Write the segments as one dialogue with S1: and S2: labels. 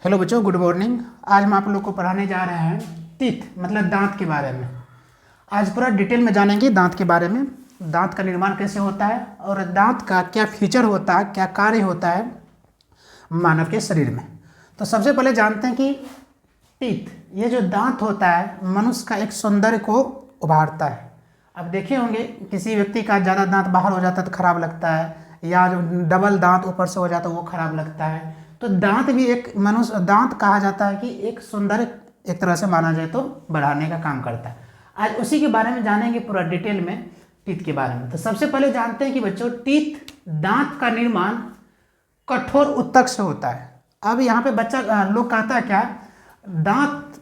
S1: Hello बच्चों, good morning. आज हम आप लोग को पढ़ाने जा रहे हैं टीथ मतलब दांत के बारे में। आज पूरा डिटेल में जानेंगे दांत के बारे में, दांत का निर्माण कैसे होता है और दांत का क्या फीचर होता है, क्या कार्य होता है मानव के शरीर में। तो सबसे पहले जानते हैं कि टीथ, ये जो दांत होता है मनुष्य का एक सौंदर्य को उभारता है। अब देखे होंगे किसी व्यक्ति का ज़्यादा दांत बाहर हो जाता है तो खराब लगता है, या जो डबल दांत ऊपर से हो जाता है वो खराब लगता है। तो दांत भी एक मनुष्य, दांत कहा जाता है कि एक सौंदर्य एक तरह से माना जाए तो बढ़ाने का काम करता है। आज उसी के बारे में जानेंगे पूरा डिटेल में, टीथ के बारे में। तो सबसे पहले जानते हैं कि बच्चों टीथ, दांत का निर्माण कठोर ऊतक से होता है। अब यहाँ पे बच्चा लोग कहता है क्या, दांत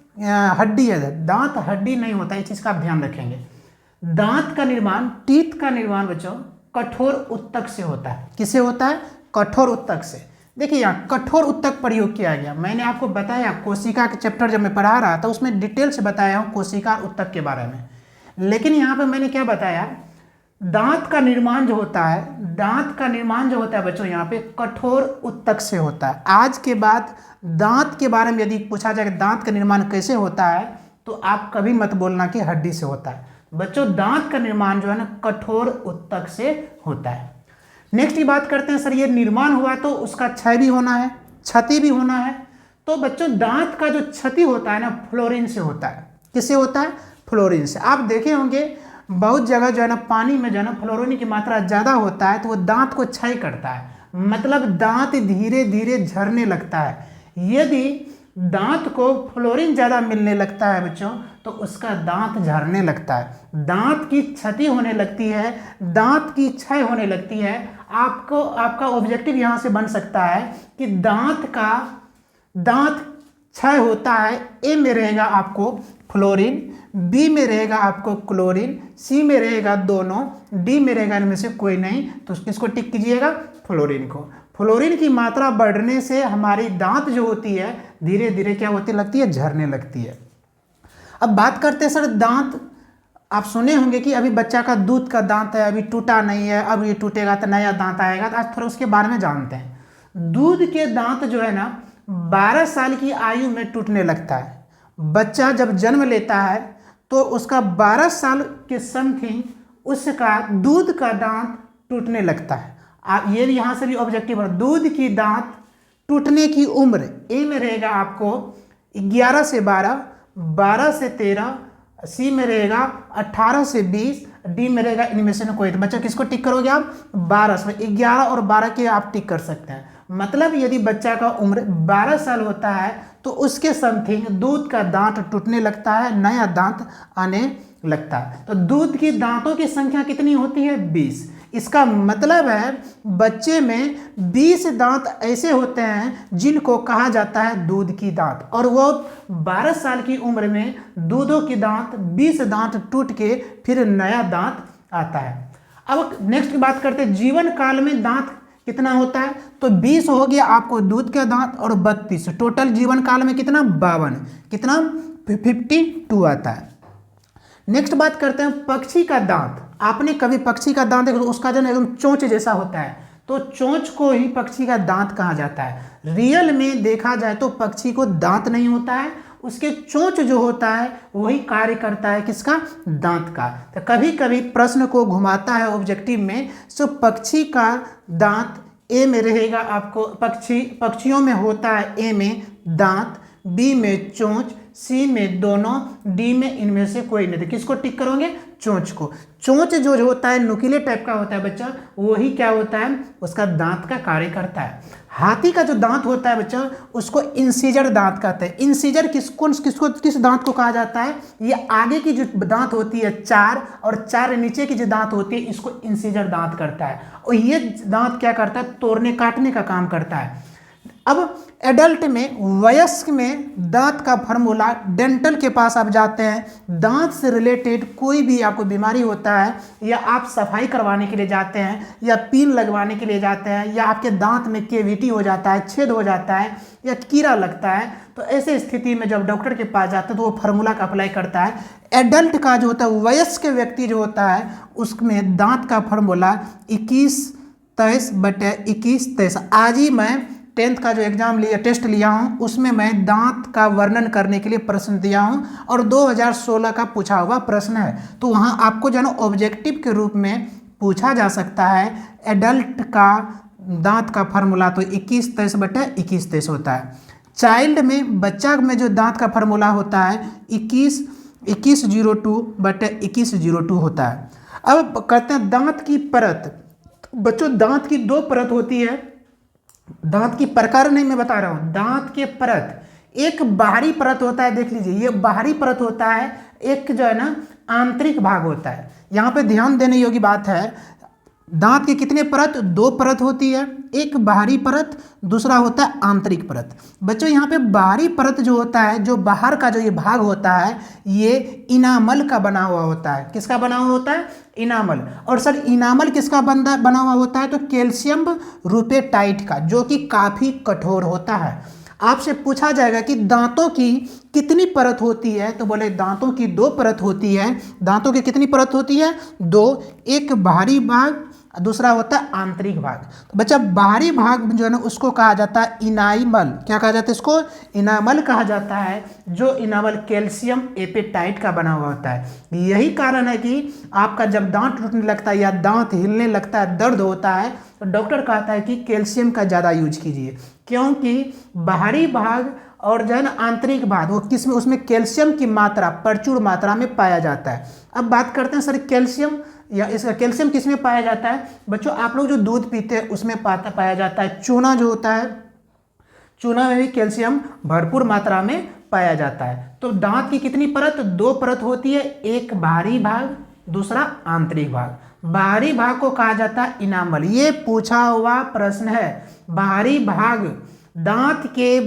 S1: हड्डी है। दांत हड्डी नहीं होता, इस चीज़ का आप ध्यान रखेंगे। दांत का निर्माण, टीथ का निर्माण बच्चों कठोर ऊतक से होता है। किससे होता है? कठोर ऊतक से। देखिए यहाँ कठोर ऊतक प्रयोग किया गया। मैंने आपको बताया कोशिका के चैप्टर जब मैं पढ़ा रहा था उसमें डिटेल से बताया हूँ कोशिका ऊतक के बारे में। लेकिन यहाँ पे मैंने क्या बताया, दांत का निर्माण जो होता है, दांत का निर्माण जो होता है बच्चों यहाँ पे कठोर ऊतक से होता है। आज के बाद दांत के बारे में यदि पूछा जाए कि दांत का निर्माण कैसे होता है तो आप कभी मत बोलना कि हड्डी से होता है। बच्चों दांत का निर्माण जो है ना कठोर ऊतक से होता है। नेक्स्ट की बात करते हैं, सर ये निर्माण हुआ तो उसका क्षय भी होना है, क्षति भी होना है। तो बच्चों दांत का जो क्षति होता है ना फ्लोरीन से होता है। किससे होता है? फ्लोरीन से। आप देखे होंगे बहुत जगह जो है ना पानी में जो है ना फ्लोरीन की मात्रा ज़्यादा होता है तो वो दांत को क्षय करता है, मतलब दांत धीरे धीरे झरने लगता है। यदि दांत को फ्लोरीन ज़्यादा मिलने लगता है बच्चों तो उसका दांत झरने लगता है, दांत की क्षति होने लगती है, दांत की क्षय होने लगती है। आपका ऑब्जेक्टिव यहाँ से बन सकता है कि दांत क्षय होता है। ए में रहेगा आपको फ्लोरीन, बी में रहेगा आपको क्लोरीन, सी में रहेगा दोनों, डी में रहेगा इनमें से कोई नहीं। तो किसको टिक कीजिएगा? फ्लोरीन को। फ्लोरीन की मात्रा बढ़ने से हमारी दांत जो होती है धीरे धीरे क्या होती लगती है? झरने लगती है। अब बात करते हैं सर दांत, आप सुने होंगे कि अभी बच्चा का दूध का दांत है, अभी टूटा नहीं है, अब ये टूटेगा तो नया दांत आएगा। तो आज थोड़ा उसके बारे में जानते हैं। दूध के दांत जो है ना 12 साल की आयु में टूटने लगता है। बच्चा जब जन्म लेता है तो उसका 12 साल के समथिंग उसका दूध का दांत टूटने लगता है। आप ये भी यहाँ से भी ऑब्जेक्टिव है, दूध की दांत टूटने की उम्र ए में रहेगा आपको 11 से 12, 12 से 13, सी में रहेगा 18 से 20, डी में रहेगा इनमें से कोई। तो बच्चा किसको टिक करोगे आप? 12 से 11 और 12 के आप टिक कर सकते हैं। मतलब यदि बच्चा का उम्र 12 साल होता है तो उसके समथिंग दूध का दांत टूटने लगता है, नया दांत आने लगता है। तो दूध की दांतों की संख्या कितनी होती है? 20। इसका मतलब है बच्चे में 20 दांत ऐसे होते हैं जिनको कहा जाता है दूध की दांत, और वो 12 साल की उम्र में दूधों की दांत 20 दांत टूट के फिर नया दांत आता है। अब नेक्स्ट की बात करते हैं, जीवन काल में दांत कितना होता है? तो 20 हो गया आपको दूध का दांत और 32, टोटल जीवन काल में कितना? 52, कितना? 52 आता है। नेक्स्ट बात करते हैं पक्षी का दांत। आपने कभी पक्षी का दांत देखा तो उसका जो एकदम चोंच जैसा होता है, तो चोंच को ही पक्षी का दांत कहा जाता है। रियल में देखा जाए तो पक्षी को दांत नहीं होता है, उसके चोंच जो होता है वही कार्य करता है किसका? दांत का। तो कभी कभी प्रश्न को घुमाता है ऑब्जेक्टिव में, सो पक्षी का दांत ए में रहेगा आपको, पक्षियों में होता है ए में दांत, बी में चोंच, सी में दोनों, डी में इनमें से कोई नहीं। तो किसको टिक करोगे? चोंच को। चोंच जो होता है नुकीले टाइप का होता है बच्चा, वही क्या होता है? उसका दांत का कार्य करता है। हाथी का जो दांत होता है बच्चा उसको इंसीजर दांत कहते हैं। इंसीजर किस दांत को कहा जाता है? ये आगे की जो दांत होती है 4 और 4 नीचे की जो दांत होती है इसको इंसीजर दांत करता है, और ये दांत क्या करता है? तोड़ने काटने का काम करता है। अब एडल्ट में, वयस्क में दांत का फार्मूला, डेंटल के पास आप जाते हैं, दांत से रिलेटेड कोई भी आपको बीमारी होता है, या आप सफाई करवाने के लिए जाते हैं, या पिन लगवाने के लिए जाते हैं, या आपके दांत में कैविटी हो जाता है, छेद हो जाता है, या कीड़ा लगता है, तो ऐसे स्थिति में जब डॉक्टर के पास जाते हैं तो वो फार्मूला का अप्लाई करता है। एडल्ट का जो होता है, वयस्क व्यक्ति जो होता है, उसमें दांत का फार्मूला 21 23/21 23। आज ही मैं 10th का जो एग्जाम लिया, टेस्ट लिया हूँ, उसमें मैं दांत का वर्णन करने के लिए प्रश्न दिया हूँ और 2016 का पूछा हुआ प्रश्न है। तो वहाँ आपको जो है ना ऑब्जेक्टिव के रूप में पूछा जा सकता है। एडल्ट का दांत का फार्मूला तो 21-23/21 होता है। चाइल्ड में, बच्चा में जो दांत का फार्मूला होता है 21/2102 होता है। अब कहते हैं दांत की परत। बच्चों दांत की 2 परत होती है। दांत की प्रकार नहीं मैं बता रहा हूं, दांत के परत। एक बाहरी परत होता है, देख लीजिए ये बाहरी परत होता है, एक जो है ना आंतरिक भाग होता है। यहां पे ध्यान देने योग्य बात है, दांत के कितने परत? 2 परत होती है, एक बाहरी परत, दूसरा होता है आंतरिक परत। बच्चों यहाँ पे बाहरी परत जो होता है, जो बाहर का जो ये भाग होता है, ये इनामल का बना हुआ होता है। किसका बना हुआ होता है? इनामल। और सर इनामल किसका बना हुआ होता है? तो कैल्शियम रूपेटाइट का, जो कि काफ़ी कठोर होता है। आपसे पूछा जाएगा कि दांतों की कितनी परत होती है, तो बोले दांतों की 2 परत होती है। दांतों की कितनी परत होती है? 2, एक बाहरी भाग, दूसरा होता है आंतरिक भाग। तो बच्चा बाहरी भाग जो है ना उसको कहा जाता है इनामल। क्या कहा जाता है इसको? इनामल कहा जाता है, जो इनामल कैल्शियम एपेटाइट का बना हुआ होता है। यही कारण है कि आपका जब दांत टूटने लगता है या दांत हिलने लगता है, दर्द होता है, तो डॉक्टर कहता है कि कैल्शियम का ज़्यादा यूज कीजिए, क्योंकि बाहरी भाग और जो है ना आंतरिक भाग वो किसमें, उसमें कैल्शियम की मात्रा प्रचुर मात्रा में पाया जाता है। अब बात करते हैं सर कैल्शियम, या इसका कैल्शियम किस में पाया जाता है? बच्चों आप लोग जो दूध पीते हैं उसमें पाया जाता है। चूना जो होता है, चूना में भी कैल्शियम भरपूर मात्रा में पाया जाता है। तो दांत की कितनी परत? 2 परत होती है, एक बाहरी भाग, दूसरा आंतरिक भाग। बाहरी भाग को कहा जाता है इनामल। ये पूछा हुआ प्रश्न है। बाहरी भाग, दांत के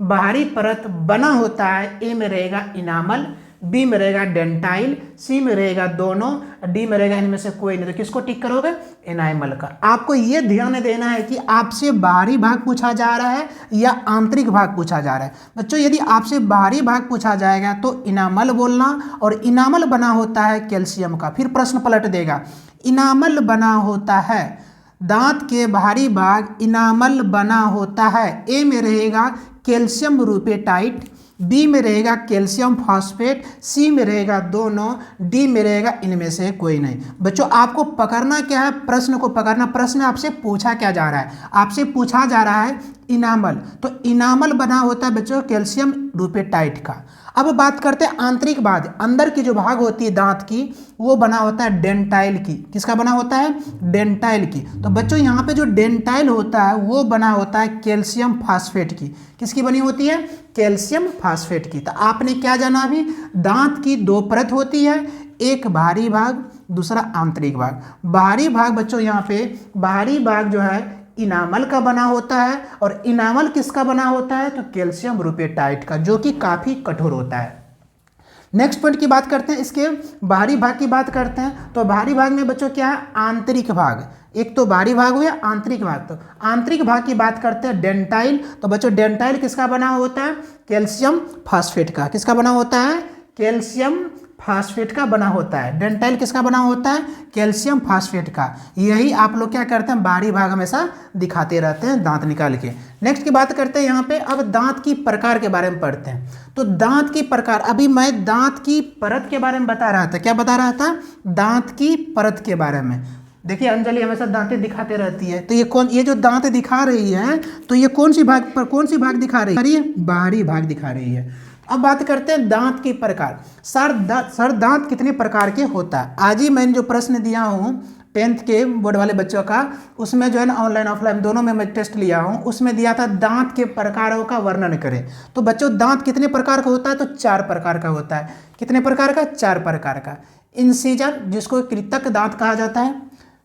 S1: बाहरी परत बना होता है। ए में रहेगा इनामल, बी में रहेगा डेंटाइल, सी में रहेगा दोनों, डी में रहेगा इनमें से कोई नहीं। तो किसको टिक करोगे? एनाइमल का। आपको यह ध्यान देना है कि आपसे बाहरी भाग पूछा जा रहा है या आंतरिक भाग पूछा जा रहा है। बच्चों यदि आपसे बाहरी भाग पूछा जाएगा तो इनामल बोलना, और इनामल बना होता है कैल्शियम का। फिर प्रश्न पलट देगा, इनामल बना होता है, दांत के बाहरी भाग इनामल बना होता है। ए में रहेगा कैल्शियम रूपेटाइट, बी में रहेगा कैल्शियम फॉस्फेट, सी में रहेगा दोनों, डी में रहेगा इनमें से कोई नहीं। बच्चों आपको पकड़ना क्या है? प्रश्न को पकड़ना। प्रश्न आपसे पूछा क्या जा रहा है? आपसे पूछा जा रहा है इनामल। तो इनामल बना होता है बच्चों कैल्शियम रूपेटाइट का। अब बात करते हैं आंतरिक भाग, अंदर की जो भाग होती है दांत की, वो बना होता है डेंटाइल की। किसका बना होता है? डेंटाइल की। तो बच्चों यहाँ पे जो डेंटाइल होता है वो बना होता है कैल्शियम फास्फेट की। किसकी बनी होती है? कैल्शियम फास्फेट की। तो आपने क्या जाना अभी? दांत की 2 परत होती है, एक बाहरी भाग, दूसरा आंतरिक भाग। बाहरी भाग बच्चों यहाँ पे बाहरी भाग जो है इनामल का बना होता है, और इनामल किसका बना होता है? तो कैल्शियम रूपेटाइट का, जो कि काफ़ी कठोर होता है। नेक्स्ट पॉइंट की बात करते हैं, इसके बाहरी भाग की बात करते हैं। तो बाहरी भाग में बच्चों क्या है? आंतरिक भाग। एक तो बाहरी भाग हुआ, आंतरिक भाग। तो आंतरिक भाग की बात करते हैं डेंटाइल। तो बच्चों डेंटाइल किसका बना होता है? कैल्शियम फास्फेट का। किसका बना होता है? कैल्शियम फास्फेट का बना होता है। डेंटाइल किसका बना होता है? कैल्शियम फास्फेट का। यही आप लोग क्या करते हैं? बाहरी भाग हमेशा दिखाते रहते हैं दांत निकाल के। नेक्स्ट की बात करते हैं यहाँ पे, अब दांत की प्रकार के बारे में पढ़ते हैं। तो दांत की प्रकार, अभी मैं दांत की परत के बारे में बता रहा था। क्या बता रहा था? दांत की परत के बारे में। देखिए अंजलि हमेशा दांतें दिखाते रहती है, तो ये जो दांत दिखा रही है, तो ये कौन सी भाग दिखा रही है? बाहरी भाग दिखा रही है। अब बात करते हैं दांत के प्रकार। सर दांत कितने प्रकार के होता है? आज ही मैंने जो प्रश्न दिया हूँ 10th के बोर्ड वाले बच्चों का, उसमें जो है ना ऑनलाइन ऑफलाइन दोनों में मैं टेस्ट लिया हूँ, उसमें दिया था दांत के प्रकारों का वर्णन करें। तो बच्चों दांत कितने प्रकार का होता है? तो 4 प्रकार का होता है। कितने प्रकार का? 4 प्रकार का। इंसीजर, जिसको कृतक दांत कहा जाता है,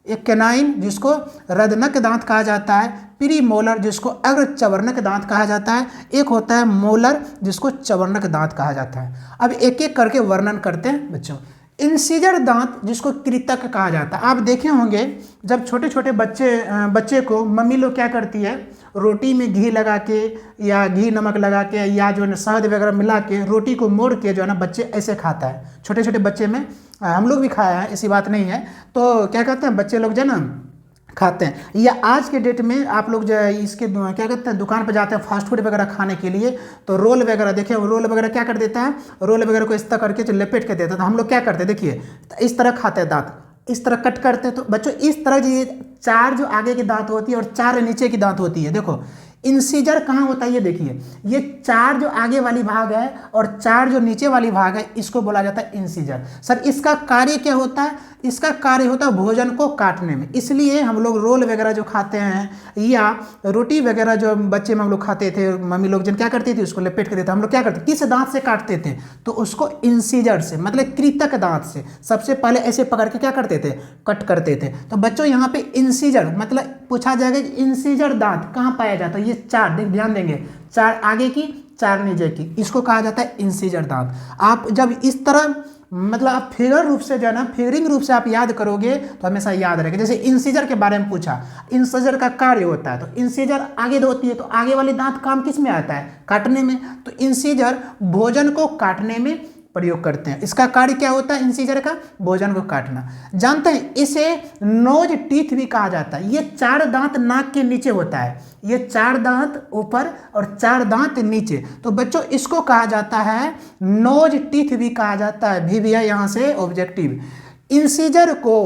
S1: एक कैनाइन जिसको रदनक दांत कहा जाता है, प्री मोलर जिसको अग्र चवर्णक दांत कहा जाता है, एक होता है मोलर जिसको चवर्णक दांत कहा जाता है। अब एक एक करके वर्णन करते हैं बच्चों। इंसीजर दांत जिसको कृतक कहा जाता है, आप देखे होंगे जब छोटे छोटे बच्चे को मम्मी लोग क्या करती है, रोटी में घी लगा के या घी नमक लगा के या जो है शहद वगैरह मिला के रोटी को मोड़ के जो है ना बच्चे ऐसे खाता है। छोटे छोटे बच्चे में हम लोग भी खाया है, ऐसी बात नहीं है। तो क्या कहते हैं बच्चे लोग जो है ना खाते हैं। या आज के डेट में आप लोग जो है इसके क्या कहते हैं, दुकान पर जाते हैं फास्ट फूड वगैरह खाने के लिए, तो रोल वगैरह देखिए, रोल वगैरह क्या कर देता है, रोल वगैरह को इस तरह करके जो लपेट के देता है, तो हम लोग क्या करते हैं देखिए, इस तरह खाते हैं, दांत इस तरह कट करते हैं। तो बच्चों इस तरह ये 4 जो आगे की दांत होती है और 4 नीचे की दांत होती है, देखो इंसीजर कहाँ होता है, ये देखिए, ये 4 जो आगे वाली भाग है और 4 जो नीचे वाली भाग है, इसको बोला जाता है इंसीजर। सर इसका कार्य क्या होता है, इसका कार्य होता है भोजन को काटने में। इसलिए हम लोग रोल वगैरह जो खाते हैं या रोटी वगैरह जो बच्चे में हम लोग खाते थे, मम्मी लोग जन क्या करती थी, उसको लपेट कर देते, हम लोग क्या करते, किस दांत से काटते थे, तो उसको इंसीजर से, मतलब कृतक दांत से सबसे पहले ऐसे पकड़ के क्या करते थे, कट करते थे। तो बच्चों यहाँ पे इंसीजर मतलब पूछा जाएगा कि इंसीजर दांत कहाँ पाया जाता है, ये 4 ध्यान देंगे, 4 आगे की 4 नीचे की, इसको कहा जाता है इंसीजर दांत। आप जब इस तरह मतलब आप फिगर रूप से जो है ना, फिगरिंग रूप से आप याद करोगे तो हमेशा याद रहेगा। जैसे इंसीजर के बारे में पूछा, इंसीजर का कार्य होता है, तो इंसीजर आगे होती है, तो आगे वाले दांत काम किस में आता है, काटने में। तो इंसीजर भोजन को काटने में प्रयोग करते हैं। इसका कार्य क्या होता है इंसीजर का, भोजन को काटना। जानते हैं इसे नोज टीथ भी कहा जाता है। ये 4 दांत नाक के नीचे होता है, ये 4 दांत ऊपर और 4 दांत नीचे, तो बच्चों इसको कहा जाता है नोज टीथ भी कहा जाता है। भी भैया यहाँ से ऑब्जेक्टिव, इंसीजर को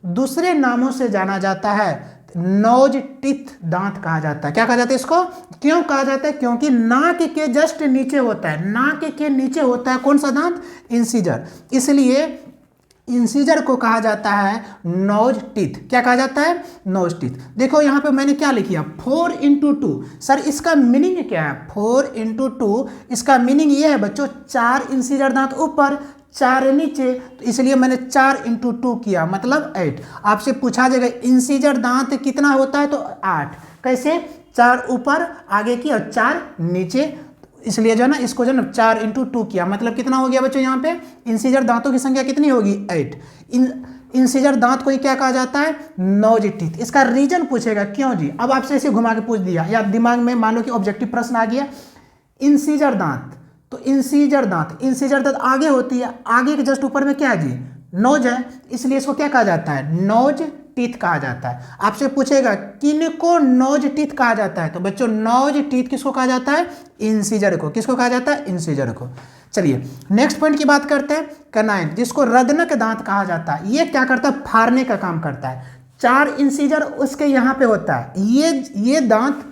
S1: दूसरे नामों से जाना जाता है, नोज टीथ दांत कहा जाता है। क्या कहा जाता है इसको, क्यों कहा जाता है, क्योंकि नाक के जस्ट नीचे होता है, नाक के नीचे होता है कौन सा दांत, इंसीजर, इसलिए इंसीजर को कहा जाता है नोज टीथ। क्या कहा जाता है, नोज टीथ। देखो यहाँ पे मैंने क्या लिखा, 4x2। सर इसका मीनिंग क्या है, 4x2 इसका मीनिंग ये है बच्चों, 4 इंसीजर दांत ऊपर 4 नीचे, तो इसलिए मैंने 4x2 किया, मतलब 8। आपसे पूछा जाएगा इंसीजर दांत कितना होता है, तो 8। कैसे, 4 ऊपर आगे की और 4 नीचे, इसलिए जो है ना इसको जो है ना 4x2 किया, मतलब कितना हो गया बच्चों, यहाँ पे इंसीजर दांतों की संख्या कितनी होगी, 8। इंसीजर दांत को ही क्या कहा जाता है, नोज टीथ। इसका रीजन पूछेगा क्यों जी, अब आपसे ऐसे घुमा के पूछ दिया, या दिमाग में मान लो कि ऑब्जेक्टिव प्रश्न आ गया, इंसीजर दांत, तो इंसीजर दांत आगे होती है, आगे के जस्ट ऊपर में क्या है जी, नोज है, इसलिए इसको क्या कहा जाता है, नोज टीथ कहा जाता है। आपसे पूछेगा किनको नोज टीथ कहा जाता है, तो बच्चों नोज टीथ किसको कहा जाता है, इंसीजर को। किसको कहा जाता है, इंसीजर को। चलिए नेक्स्ट पॉइंट की बात करते हैं, कैनाइन, जिसको रदनक दांत कहा जाता है। ये क्या करता है, फाड़ने का काम करता है। 4 इंसीजर उसके यहाँ पे होता है, ये दांत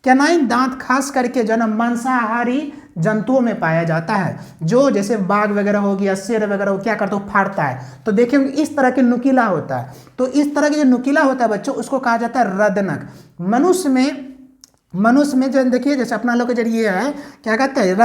S1: कैनाइन दांत खास करके जो है मांसाहारी जंतुओं में पाया जाता है, जो जैसे बाघ वगैरह हो गया, शेर वगैरह हो, क्या करता है, फाड़ता है। तो देखेंगे इस तरह के नुकीला होता है, तो इस तरह के जो नुकीला होता है बच्चों, उसको कहा जाता है रदनक। मनुष्य में जो देखिए, जैसे अपना लोग के जरिए है, क्या कहते हैं,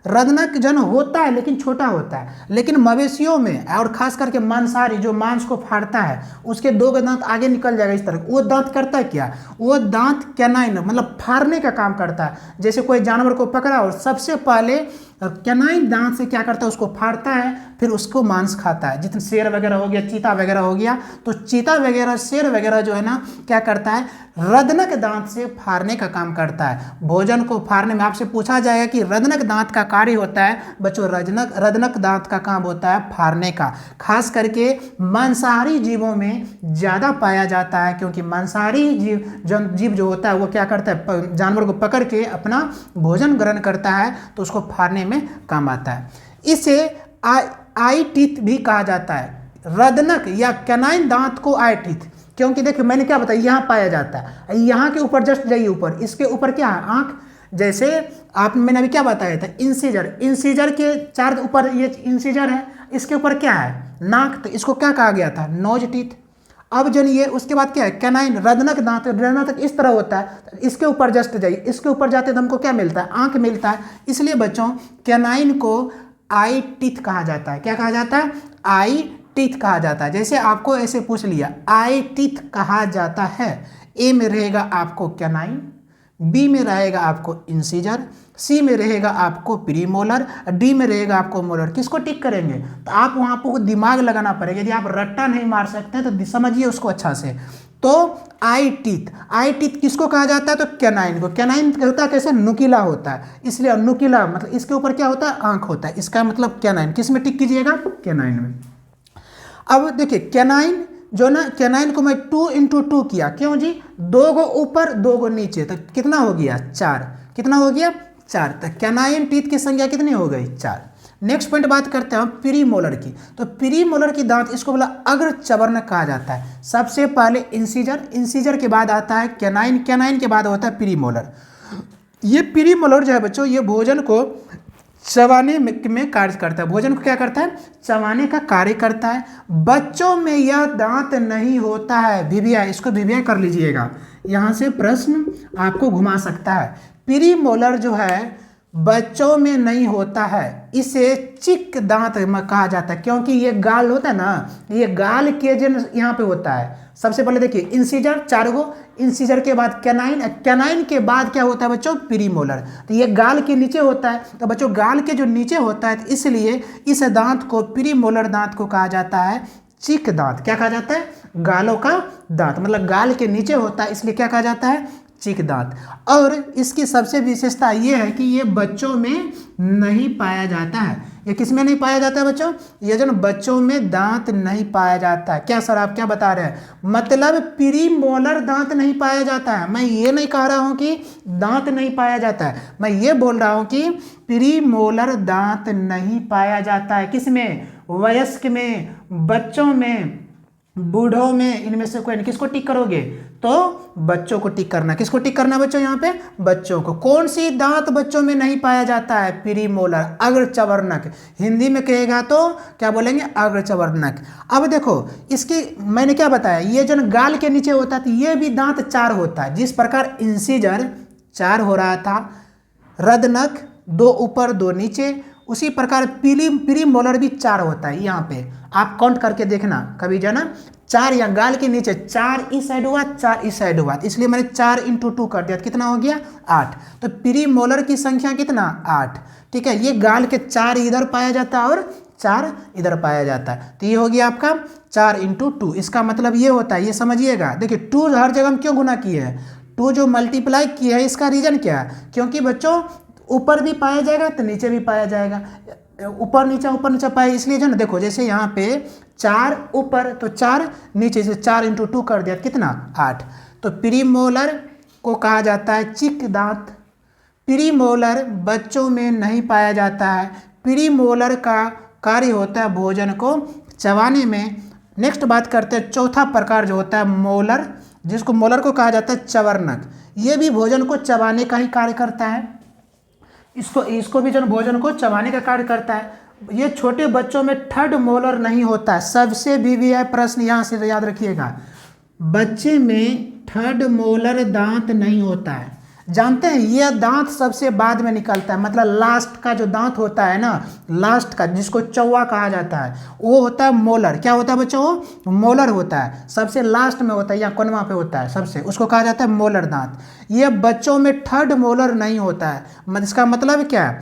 S1: रदनक जन होता है लेकिन छोटा होता है। लेकिन मवेशियों में और खास करके मांसाहारी जो मांस को फाड़ता है, उसके 2 दांत आगे निकल जाएगा इस तरह, वो दांत करता है क्या, वो दांत कैनाइन मतलब फाड़ने का काम करता है। जैसे कोई जानवर को पकड़ा और सबसे पहले कैनाइन दांत से क्या करता है, उसको फाड़ता है, फिर उसको मांस खाता है। जितने शेर वगैरह हो गया, चीता वगैरह हो गया, तो चीता वगैरह शेर वगैरह जो है ना क्या करता है, रदनक दांत से फाड़ने का काम करता है, भोजन को फाड़ने में। आपसे पूछा जाएगा कि रदनक दांत का कार्य होता है बच्चों, रदनक दांत का काम होता है फाड़ने का, खास करके मांसाहारी जीवों में ज़्यादा पाया जाता है, क्योंकि मांसाहारी जीव जो होता है वो क्या करता है, जानवर को पकड़ के अपना भोजन ग्रहण करता है, तो उसको फाड़ने में काम आता है। इसे आई टीथ भी कहा जाता है, रदनक या कैनाइन दांत को आई टीथ, क्योंकि देखिए मैंने क्या बताया, यहाँ पाया जाता है, यहाँ के ऊपर जस्ट जाइए ऊपर, इसके ऊपर क्या है, आंख। जैसे मैंने अभी क्या बताया था, इंसीजर के 4 ऊपर ये इंसीजर है, इसके ऊपर क्या है, नाक, तो इसको क्या कहा गया था, नोज टीथ। अब जानिए उसके बाद क्या है, कैनाइन रदनक दांत, रदनक इस तरह होता है, इसके ऊपर जस्ट जाइए, इसके ऊपर जाते तो हमको क्या मिलता है, आंख मिलता है। इसलिए बच्चों कैनाइन को आई टीथ कहा जाता है। क्या कहा जाता है, आई टीथ कहा जाता है। जैसे आपको ऐसे पूछ लिया, आई टीथ कहा जाता है, ए में रहेगा आपको कैनाइन, बी में रहेगा आपको इंसीजर, सी में रहेगा आपको प्रीमोलर, डी में रहेगा आपको मोलर। किसको टिक करेंगे, तो आप वहाँ पर दिमाग लगाना पड़ेगा, यदि आप रट्टा नहीं मार सकते तो समझिए उसको अच्छा से। तो आई टीथ किसको कहा जाता है, तो कैनाइन को। कैनाइन होता है कैसे, नुकीला होता है, इसलिए नुकीला मतलब इसके ऊपर क्या होता है, आंख होता है, इसका मतलब कैनाइन। किस में टिक कीजिएगा, कैनाइन में। अब देखिए कैनाइन जो ना कैनाइन को मैं 2 × 2 किया, क्यों जी, 2 गो ऊपर 2 गो नीचे, तो कितना हो गया 4, कितना हो गया 4, तो कैनाइन टीथ की संख्या कितनी हो गई 4। नेक्स्ट पॉइंट बात करते हैं हम प्रीमोलर की। तो प्रीमोलर की दांत, इसको बोला अग्र चवर्णक कहा जाता है। सबसे पहले इंसीजर, इंसीजर के बाद आता है कैनाइन, कैनाइन के बाद होता है प्रीमोलर। ये प्रीमोलर जो है बच्चों, ये भोजन को चबाने में कार्य करता है, भोजन को क्या करता है, चबाने का कार्य करता है। बच्चों में यह दांत नहीं होता है, वीवीआ, इसको वीवीआ कर लीजिएगा, यहाँ से प्रश्न आपको घुमा सकता है। प्रीमोलर जो है बच्चों में नहीं होता है, इसे चिक दांत कहा जाता है, क्योंकि ये गाल होता है ना, ये गाल के जन यहाँ पे होता है। सबसे पहले देखिए इंसीजर 4 गो, इंसीजर के बाद कैनाइन, कैनाइन के बाद क्या होता है बच्चों, प्रीमोलर। तो ये गाल के नीचे होता है, तो बच्चों गाल के जो नीचे होता है, तो इसलिए इस दांत को प्रीमोलर दांत को कहा जाता है चिक दांत। क्या कहा जाता है, गालों का दांत, मतलब गाल के नीचे होता है, इसलिए क्या कहा जाता है, चिक दांत। और इसकी सबसे विशेषता ये है कि ये बच्चों में नहीं पाया जाता है। ये किस में नहीं पाया जाता है बच्चों, ये जो बच्चों में दांत नहीं पाया जाता है। क्या सर आप क्या बता रहे हैं, मतलब प्रीमोलर दांत नहीं पाया जाता है। मैं ये नहीं कह रहा हूं कि दांत नहीं पाया जाता है, मैं ये बोल रहा हूं कि प्रीमोलर दांत नहीं पाया जाता है। किस में, वयस्क में, बच्चों में, बूढ़ों में, इनमें से कोई नहीं। किसको टिक करोगे, तो बच्चों को टिक करना। किसको टिक करना बच्चों, यहाँ पे बच्चों को। कौन सी दांत बच्चों में नहीं पाया जाता है, प्रीमोलर, अग्रचवर्णक। हिंदी में कहेगा तो क्या बोलेंगे, अग्रचवर्णक। अब देखो इसकी मैंने क्या बताया, ये जो गाल के नीचे होता है, तो ये भी दांत 4 होता है। जिस प्रकार इंसीजर 4 हो रहा था, रदनक 2 ऊपर 2 नीचे, उसी प्रकार प्रीमोलर भी 4 होता है। यहाँ पे आप काउंट करके देखना कभी, जो ना 4 या गाल के नीचे 4 इस साइड हुआ, 4 इस साइड हुआ, इसलिए मैंने 4 × 2 कर दिया, कितना हो गया 8। तो प्रीमोलर की संख्या कितना 8, ठीक है। ये गाल के 4 इधर पाया जाता है और 4 इधर पाया जाता है, तो ये हो गया आपका 4 × 2। इसका मतलब ये होता है, ये समझिएगा। देखिए 2 हर जगह हम क्यों गुना किए हैं, 2 जो मल्टीप्लाई किया है, इसका रीजन क्या है, क्योंकि बच्चों ऊपर भी पाया जाएगा तो नीचे भी पाया जाएगा, ऊपर नीचे पाए, इसलिए जो ना देखो जैसे यहाँ पे 4 ऊपर तो 4 नीचे, से 4 × 2 कर दिया, कितना 8। तो प्रीमोलर को कहा जाता है चिक दांत। प्रीमोलर बच्चों में नहीं पाया जाता है। प्रीमोलर का कार्य होता है भोजन को चबाने में। नेक्स्ट बात करते हैं चौथा प्रकार जो होता है मोलर, जिसको मोलर को कहा जाता है चवर्णक। ये भी भोजन को चबाने का ही कार्य करता है। इसको भी जो भोजन को चबाने का कार्य करता है। ये छोटे बच्चों में 3rd मोलर नहीं होता है। सबसे वीवीआई प्रश्न यहाँ से याद रखिएगा, बच्चे में 3rd मोलर दांत नहीं होता है। जानते हैं ये दांत सबसे बाद में निकलता है, मतलब लास्ट का जो दांत होता है ना, लास्ट का जिसको चौवा कहा जाता है, वो होता है मोलर। क्या होता है बच्चों, वो मोलर होता है, सबसे लास्ट में होता है या कोनवा पे होता है सबसे, उसको कहा जाता है मोलर दांत। ये बच्चों में 3rd मोलर नहीं होता है। इसका मतलब क्या है,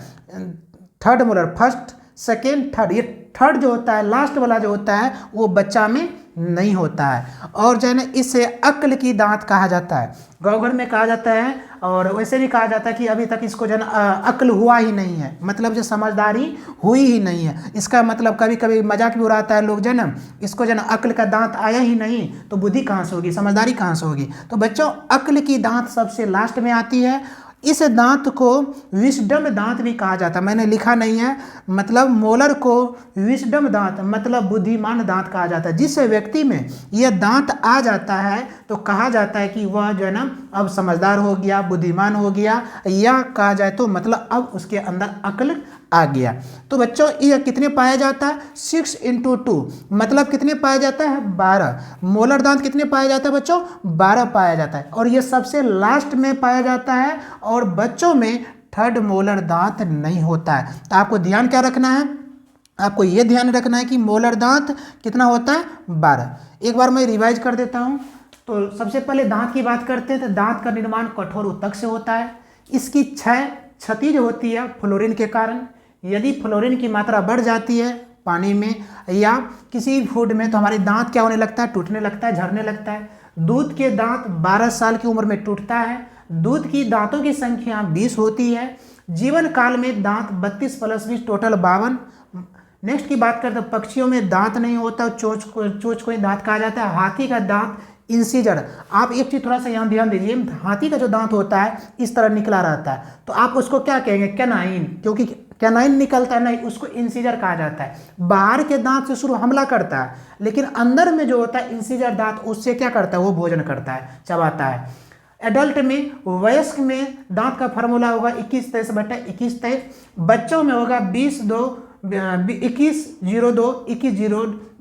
S1: 3rd molar, 1st 2nd 3rd, ये 3rd जो होता है लास्ट वाला जो होता है वो बच्चा में नहीं होता है। और जो है ना इसे अक्ल की दांत कहा जाता है, गाँव घर में कहा जाता है, और वैसे भी कहा जाता है कि अभी तक इसको जो है अक्ल हुआ ही नहीं है, मतलब जो समझदारी हुई ही नहीं है। इसका मतलब कभी कभी मजाक भी उड़ाता है लोग, जो है ना इसको जो है अक्ल का दांत आया ही नहीं तो बुद्धि कहाँ से होगी, समझदारी कहाँ से होगी। तो बच्चों अक्ल की दांत सबसे लास्ट में आती है। इस दांत को विस्डम दांत भी कहा जाता है, मैंने लिखा नहीं है, मतलब मोलर को विस्डम दांत मतलब बुद्धिमान दांत कहा जाता है। जिस व्यक्ति में यह दांत आ जाता है तो कहा जाता है कि वह जो है ना अब समझदार हो गया, बुद्धिमान हो गया, या कहा जाए तो मतलब अब उसके अंदर अक्ल आ गया। तो बच्चों यह कितने पाया जाता है, 6 × 2 मतलब कितने पाया जाता है 12। मोलर दांत कितने पाया जाता है बच्चों, 12 पाया जाता है, और यह सबसे लास्ट में पाया जाता है। और बच्चों में 3rd मोलर दांत नहीं होता है। तो आपको ध्यान क्या रखना है, आपको यह ध्यान रखना है कि मोलर दांत कितना होता है 12। एक बार मैं रिवाइज कर देता हूँ। तो सबसे पहले दांत की बात करते हैं, तो दांत का निर्माण कठोर ऊतक से होता है। इसकी क्षति जो होती है फ्लोरीन के कारण। यदि फ्लोरीन की मात्रा बढ़ जाती है पानी में या किसी फूड में तो हमारे दांत क्या होने लगता है, टूटने लगता है, झड़ने लगता है। दूध के दांत 12 साल की उम्र में टूटता है। दूध की दांतों की संख्या 20 होती है। जीवन काल में दांत 32 + 20 टोटल 52। नेक्स्ट की बात करते हैं, पक्षियों में दांत नहीं होता, चोंच को ही दांत कहा जाता है। हाथी का दांत इंसीजर। आप एक चीज थोड़ा सा यहाँ ध्यान दीजिए, हाथी का जो दांत होता है इस तरह निकला रहता है, तो आप उसको क्या कहेंगे, कैनाइन, क्योंकि कैनाइन निकलता है नहीं, उसको इंसीजर कहा जाता है। बाहर के दांत से शुरू हमला करता है, लेकिन अंदर में जो होता है इंसीजर दांत, उससे क्या करता है, वो भोजन करता है, चबाता है। एडल्ट में, वयस्क में दांत का फार्मूला होगा 2123/2123। बच्चों में होगा 21/02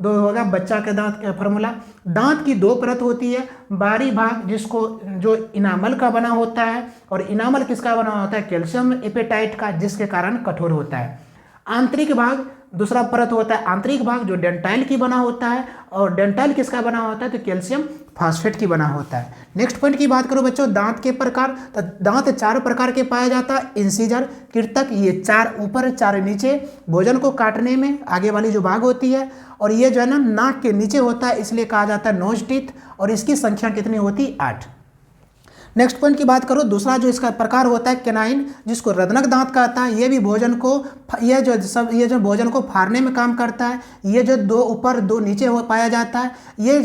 S1: होगा बच्चा के दांत का फार्मूला। दांत की 2 परत होती है, बाहरी भाग जिसको जो इनामल का बना होता है, और इनामल किसका बना होता है, कैल्शियम एपेटाइट का, जिसके कारण कठोर होता है। आंतरिक भाग दूसरा परत होता है, आंतरिक भाग जो डेंटाइल की बना होता है, और डेंटाइल किसका बना होता है, तो कैल्शियम फास्फेट की बना होता है। नेक्स्ट पॉइंट की बात करो बच्चों, दांत के प्रकार, तो दांत 4 प्रकार के पाया जाता है, इंसीजर, कृतक, ये 4 ऊपर 4 नीचे, भोजन को काटने में आगे वाली जो भाग होती है, और ये जो है ना नाक के नीचे होता है, इसलिए कहा जाता है नोज टीथ, और इसकी संख्या कितनी होती है, 8। नेक्स्ट पॉइंट की बात करो, दूसरा जो इसका प्रकार होता है कैनाइन, जिसको रदनक दांत कहता है। ये भी भोजन को, ये जो भोजन को फाड़ने में काम करता है। ये जो 2 ऊपर 2 नीचे हो पाया जाता है, ये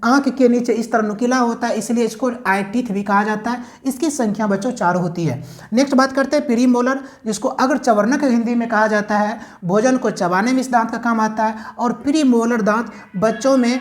S1: आंख के नीचे इस तरह नुकीला होता है, इसलिए इसको आई टीथ भी कहा जाता है। इसकी संख्या बच्चों 4 होती है। नेक्स्ट बात करते हैं प्रीमोलर, जिसको अगर चवर्णक हिंदी में कहा जाता है। भोजन को चबाने में इस दांत का काम आता है, और प्रीमोलर दांत बच्चों में